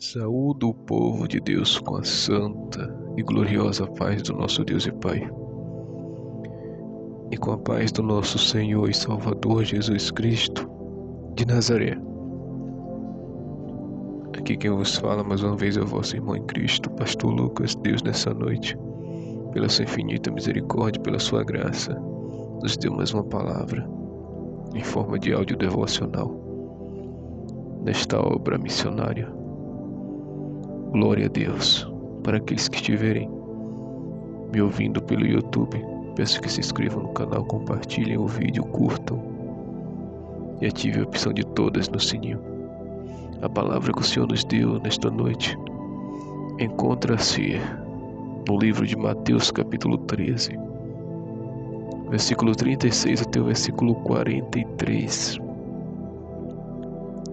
Saúdo o povo de Deus com a santa e gloriosa paz do nosso Deus e Pai, e com a paz do nosso Senhor e Salvador Jesus Cristo de Nazaré. Aqui quem vos fala mais uma vez é o vosso irmão em Cristo, Pastor Lucas. Deus, nessa noite, pela sua infinita misericórdia, pela sua graça, nos deu mais uma palavra em forma de áudio devocional nesta obra missionária. Glória a Deus. Para aqueles que estiverem me ouvindo pelo YouTube, peço que se inscrevam no canal, compartilhem o vídeo, curtam e ativem a opção de todas no sininho. A palavra que o Senhor nos deu nesta noite encontra-se no livro de Mateus, capítulo 13, versículo 36 até o versículo 43,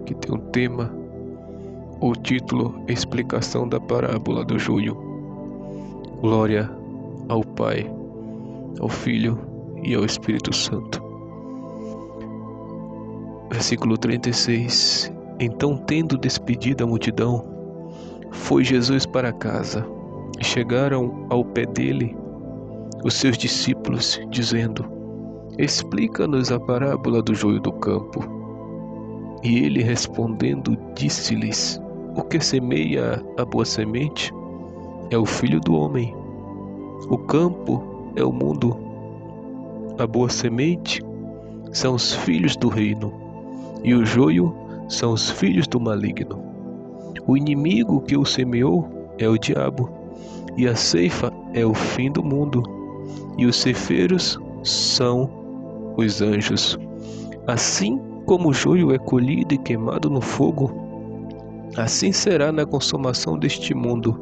que tem um tema, o título: Explicação da parábola do joio. Glória ao Pai, ao Filho e ao Espírito Santo. Versículo 36. Então, tendo despedido a multidão, foi Jesus para casa, e chegaram ao pé dele os seus discípulos, dizendo: Explica-nos a parábola do joio do campo. E ele, respondendo, disse-lhes: O que semeia a boa semente é o Filho do homem. O campo é o mundo. A boa semente são os filhos do reino, e o joio são os filhos do maligno. O inimigo que o semeou é o diabo, e a ceifa é o fim do mundo, e os ceifeiros são os anjos. Assim como o joio é colhido e queimado no fogo, assim será na consumação deste mundo.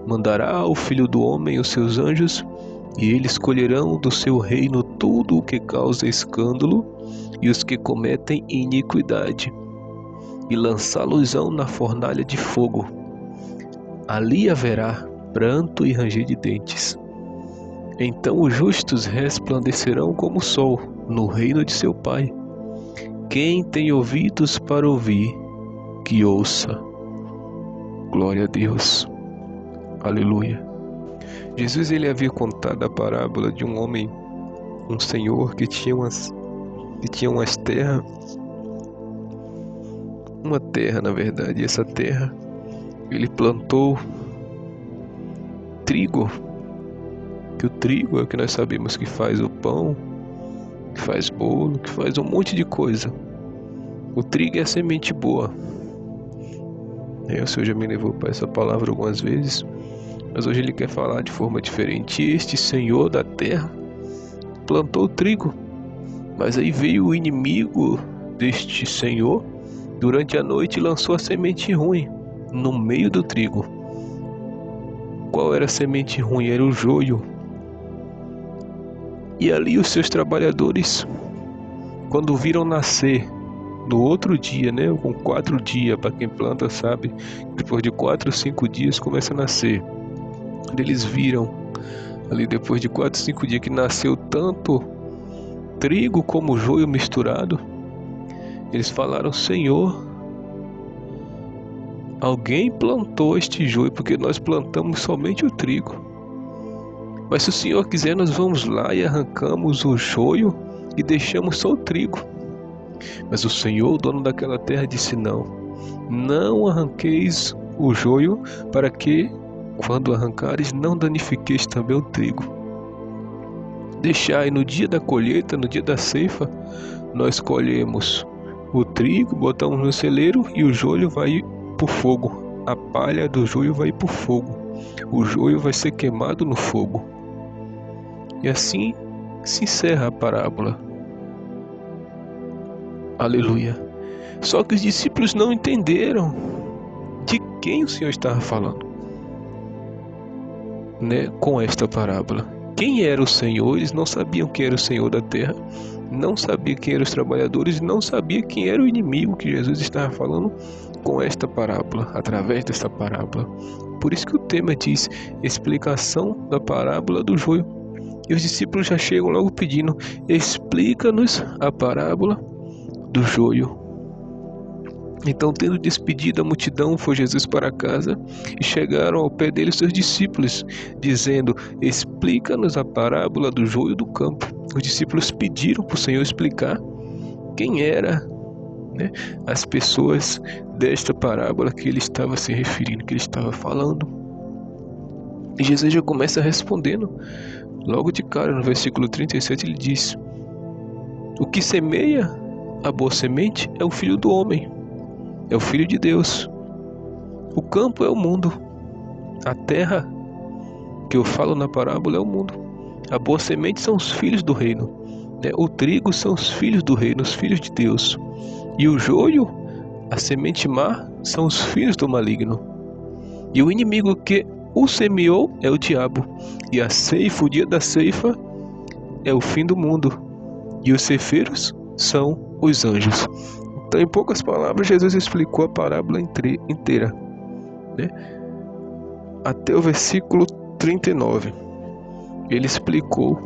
Mandará ao Filho do Homem os seus anjos, e eles colherão do seu reino tudo o que causa escândalo e os que cometem iniquidade, e lançá-los-ão na fornalha de fogo. Ali haverá pranto e ranger de dentes. Então os justos resplandecerão como o sol no reino de seu Pai. Quem tem ouvidos para ouvir, que ouça. Glória a Deus. Aleluia. Jesus, ele havia contado a parábola de um homem, um senhor que tinha umas terras, uma terra na verdade, e essa terra ele plantou trigo, que o trigo é o que nós sabemos que faz o pão, que faz bolo, que faz um monte de coisa. O trigo é a semente boa. O Senhor já me levou para essa palavra algumas vezes, mas hoje ele quer falar de forma diferente. Este Senhor da terra plantou o trigo, mas aí veio o inimigo deste Senhor durante a noite e lançou a semente ruim no meio do trigo. Qual era a semente ruim? Era o joio. E ali os seus trabalhadores, quando viram nascer no outro dia, com 4 dias, para quem planta sabe, depois de 4 ou 5 dias começa a nascer. Quando eles viram ali depois de 4 ou 5 dias que nasceu tanto trigo como joio misturado, eles falaram: Senhor, alguém plantou este joio, porque nós plantamos somente o trigo. Mas se o Senhor quiser, nós vamos lá e arrancamos o joio e deixamos só o trigo. Mas o Senhor, o dono daquela terra, disse: Não arranqueis o joio, para que, quando arrancares, não danifiqueis também o trigo. Deixai no dia da colheita, no dia da ceifa, nós colhemos o trigo, botamos no celeiro e o joio vai para o fogo. A palha do joio vai para o fogo. O joio vai ser queimado no fogo. E assim se encerra a parábola. Aleluia. Só que os discípulos não entenderam de quem o Senhor estava falando, com esta parábola. Quem era o Senhor? Eles não sabiam quem era o Senhor da terra, não sabiam quem eram os trabalhadores, não sabiam quem era o inimigo que Jesus estava falando com esta parábola, através desta parábola. Por isso que o tema diz: explicação da parábola do joio. E os discípulos já chegam logo pedindo: explica-nos a parábola do joio. Então, tendo despedido a multidão, foi Jesus para casa, e chegaram ao pé dele os seus discípulos, dizendo: explica-nos a parábola do joio do campo. Os discípulos pediram para o Senhor explicar quem era, né, as pessoas desta parábola que ele estava se referindo, que ele estava falando. E Jesus já começa respondendo, logo de cara, no versículo 37, ele diz: o que semeia a boa semente é o Filho do Homem, é o Filho de Deus. O campo é o mundo. A terra que eu falo na parábola é o mundo. A boa semente são os filhos do reino, né? O trigo são os filhos do reino, os filhos de Deus. E o joio, a semente má, são os filhos do maligno. E o inimigo que o semeou é o diabo. E a ceifa, o dia da ceifa, é o fim do mundo. E os ceifeiros são os anjos. Então, em poucas palavras, Jesus explicou a parábola inteira, né? Até o versículo 39. Ele explicou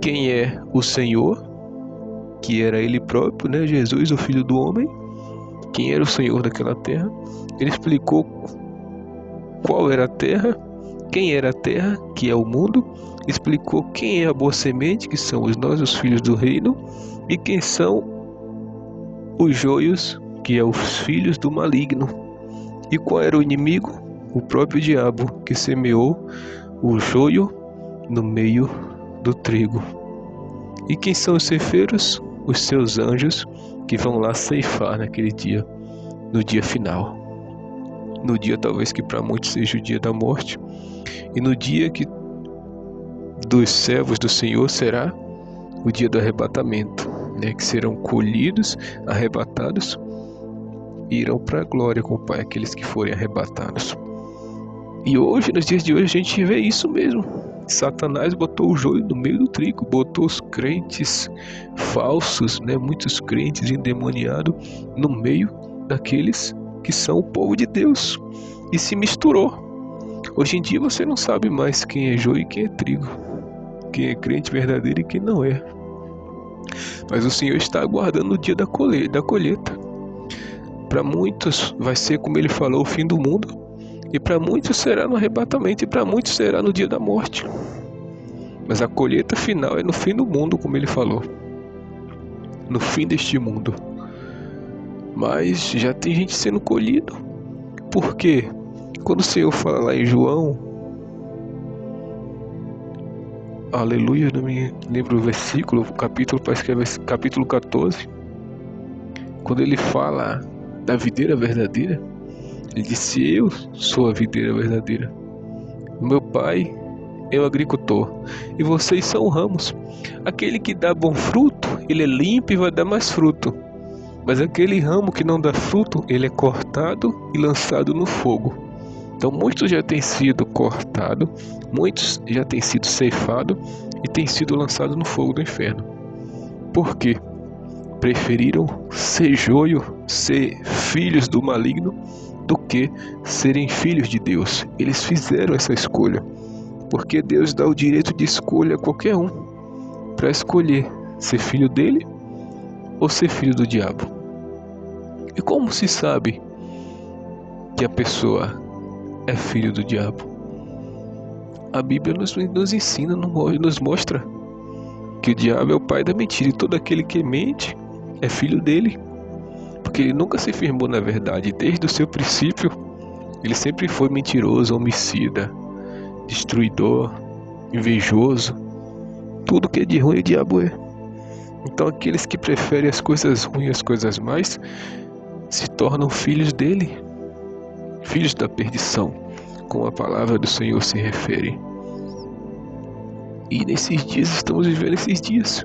quem é o Senhor, que era ele próprio, né? Jesus, o Filho do Homem, quem era o Senhor daquela terra. Ele explicou qual era a terra, quem era a terra, que é o mundo. Explicou quem é a boa semente, que somos nós, os filhos do reino, e quem são os joios, que é os filhos do maligno. E qual era o inimigo? O próprio diabo, que semeou o joio no meio do trigo. E quem são os ceifeiros? Os seus anjos, que vão lá ceifar naquele dia, no dia final. No dia talvez que para muitos seja o dia da morte, e no dia que dos servos do Senhor será o dia do arrebatamento, né? Que serão colhidos, arrebatados, e irão para a glória com o Pai, aqueles que forem arrebatados. E hoje, nos dias de hoje, a gente vê isso mesmo. Satanás botou o joio no meio do trigo, botou os crentes falsos, né? Muitos crentes endemoniados no meio daqueles que são o povo de Deus, e se misturou. Hoje em dia você não sabe mais quem é joio e quem é trigo, quem é crente verdadeiro e quem não é. Mas o Senhor está aguardando o dia da colheita. Para muitos vai ser, como ele falou, o fim do mundo, e para muitos será no arrebatamento, e para muitos será no dia da morte. Mas a colheita final é no fim do mundo, como ele falou, no fim deste mundo. Mas já tem gente sendo colhido. Por quê? Quando o Senhor fala lá em João, aleluia, não me lembro o versículo, o capítulo, parece que é capítulo 14, quando ele fala da videira verdadeira, ele disse: eu sou a videira verdadeira, o meu pai é o agricultor, e vocês são ramos. Aquele que dá bom fruto, ele é limpo e vai dar mais fruto. Mas aquele ramo que não dá fruto, ele é cortado e lançado no fogo. Então muitos já têm sido cortados, muitos já têm sido ceifados e têm sido lançados no fogo do inferno. Por quê? Preferiram ser joio, ser filhos do maligno, do que serem filhos de Deus. Eles fizeram essa escolha, porque Deus dá o direito de escolha a qualquer um, para escolher ser filho dele ou ser filho do diabo. E como se sabe que a pessoa é filho do diabo? A Bíblia nos ensina, nos mostra que o diabo é o pai da mentira, e todo aquele que mente é filho dele, porque ele nunca se firmou na verdade. Desde o seu princípio ele sempre foi mentiroso, homicida, destruidor, invejoso. Tudo que é de ruim o diabo é. Então aqueles que preferem as coisas ruins, as coisas más, se tornam filhos dele, filhos da perdição, como a palavra do Senhor se refere. E nesses dias, estamos vivendo esses dias.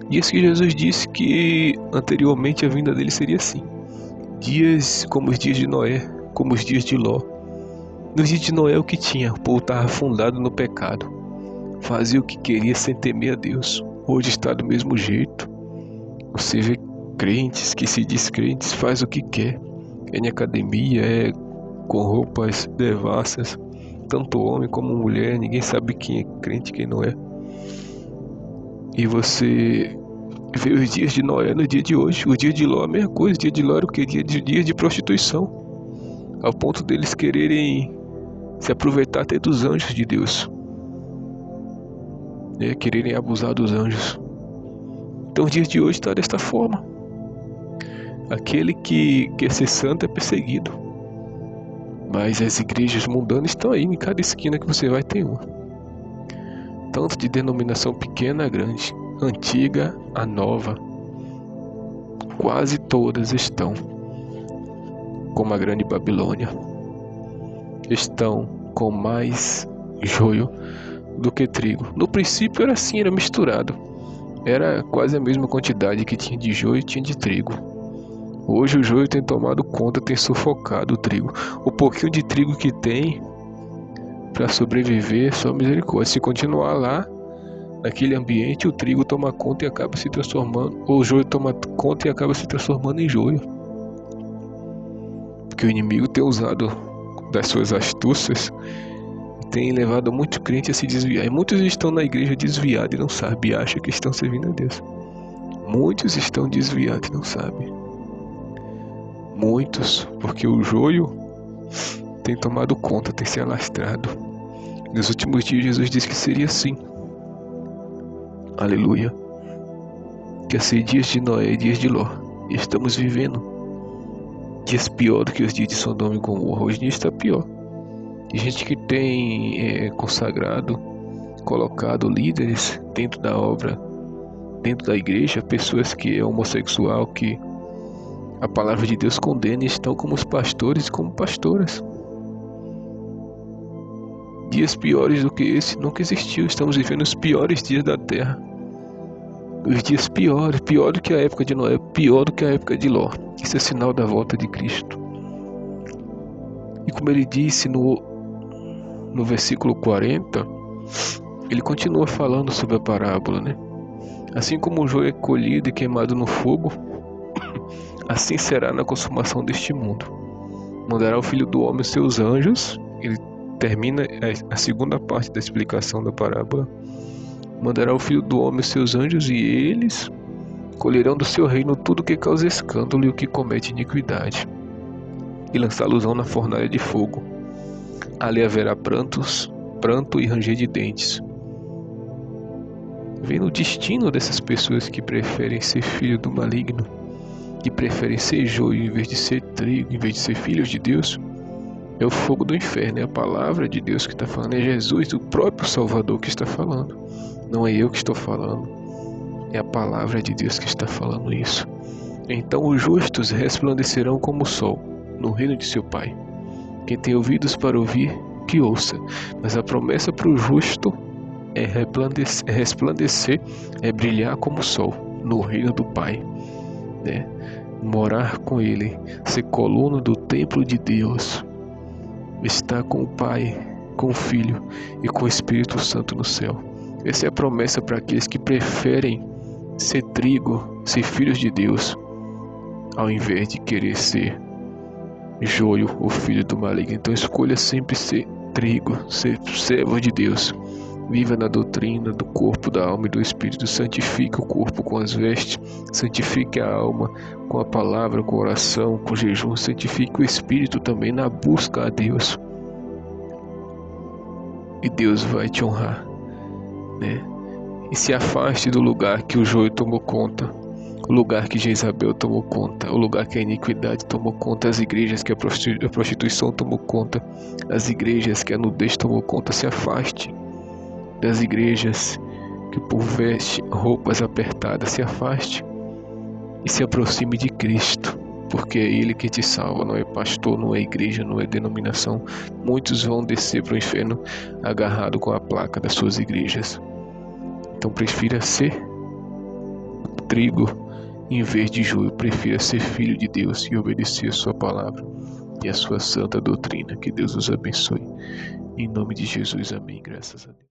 Dias que Jesus disse que anteriormente a vinda dele seria assim. Dias como os dias de Noé, como os dias de Ló. Nos dias de Noé, o que tinha? O povo estava afundado no pecado, fazia o que queria sem temer a Deus. Hoje está do mesmo jeito. Você vê crentes que se diz crentes, faz o que quer, é em academia, é com roupas devassas, tanto homem como mulher, ninguém sabe quem é crente e quem não é. E você Veio os dias de Noé no dia de hoje. O dia de Ló é a mesma coisa. O dia de Ló era o quê? Dia de prostituição. Ao ponto deles quererem se aproveitar até dos anjos de Deus, né? Quererem abusar dos anjos. Então os dias de hoje está desta forma. Aquele que quer ser santo é perseguido. Mas as igrejas mundanas estão aí. Em cada esquina que você vai tem uma. Tanto de denominação pequena a grande, antiga a nova. Quase todas estão como a grande Babilônia. Estão com mais joio do que trigo. No princípio era assim, era misturado. Era quase a mesma quantidade que tinha de joio e tinha de trigo. Hoje o joio tem tomado conta, tem sufocado o trigo. O pouquinho de trigo que tem para sobreviver é só misericórdia. Se continuar lá, naquele ambiente, o trigo toma conta e acaba se transformando, ou o joio toma conta e acaba se transformando em joio. Porque o inimigo tem usado das suas astúcias e tem levado muitos crentes a se desviar. E muitos estão na igreja desviados e não sabem, e acham que estão servindo a Deus. Muitos estão desviados e não sabem. Muitos, porque o joio tem tomado conta, tem se alastrado. Nos últimos dias Jesus disse que seria assim. Aleluia. Que ia ser dias de Noé e dias de Ló. E estamos vivendo dias pior do que os dias de Sodoma e Gomorra. Hoje em dia está pior. E gente que tem consagrado, colocado líderes dentro da obra, dentro da igreja, pessoas que é homossexual, que a palavra de Deus condena, e estão como os pastores e como pastoras. Dias piores do que esse nunca existiu. Estamos vivendo os piores dias da terra. Os dias piores, pior do que a época de Noé, pior do que a época de Ló. Isso é sinal da volta de Cristo. E como ele disse no versículo 40, ele continua falando sobre a parábola, né? Assim como o joio é colhido e queimado no fogo, assim será na consumação deste mundo. Mandará o Filho do Homem os seus anjos. Ele termina a segunda parte da explicação da parábola. Mandará o Filho do Homem os seus anjos, e eles colherão do seu reino tudo que causa escândalo e o que comete iniquidade, e lançá-los na fornalha de fogo. Ali haverá pranto e ranger de dentes. Vendo o destino dessas pessoas que preferem ser filho do maligno, que preferem ser joio em vez de ser trigo, em vez de ser filhos de Deus, é o fogo do inferno. É a palavra de Deus que está falando, é Jesus, o próprio Salvador, que está falando. Não é eu que estou falando, é a palavra de Deus que está falando isso. Então os justos resplandecerão como o sol no reino de seu Pai. Quem tem ouvidos para ouvir, que ouça. Mas a promessa para o justo é resplandecer, é brilhar como o sol no reino do Pai, né? Morar com Ele, ser coluna do templo de Deus, estar com o Pai, com o Filho e com o Espírito Santo no céu. Essa é a promessa para aqueles que preferem ser trigo, ser filhos de Deus, ao invés de querer ser joio ou filho do maligno. Então escolha sempre ser trigo, ser servo de Deus. Viva na doutrina do corpo, da alma e do Espírito. Santifique o corpo com as vestes, santifique a alma com a palavra, com a oração, com o jejum. Santifique o Espírito também na busca a Deus. E Deus vai te honrar, né? E se afaste do lugar que o joio tomou conta, o lugar que Jezabel tomou conta, o lugar que a iniquidade tomou conta, as igrejas que a prostituição tomou conta, as igrejas que a nudez tomou conta. Se afaste das igrejas que o povo veste roupas apertadas. Se afaste e se aproxime de Cristo, porque é Ele que te salva. Não é pastor, não é igreja, não é denominação. Muitos vão descer para o inferno agarrado com a placa das suas igrejas. Então prefira ser trigo em vez de joio. Prefira ser filho de Deus e obedecer a sua palavra e a sua santa doutrina. Que Deus os abençoe. Em nome de Jesus, amém. Graças a Deus.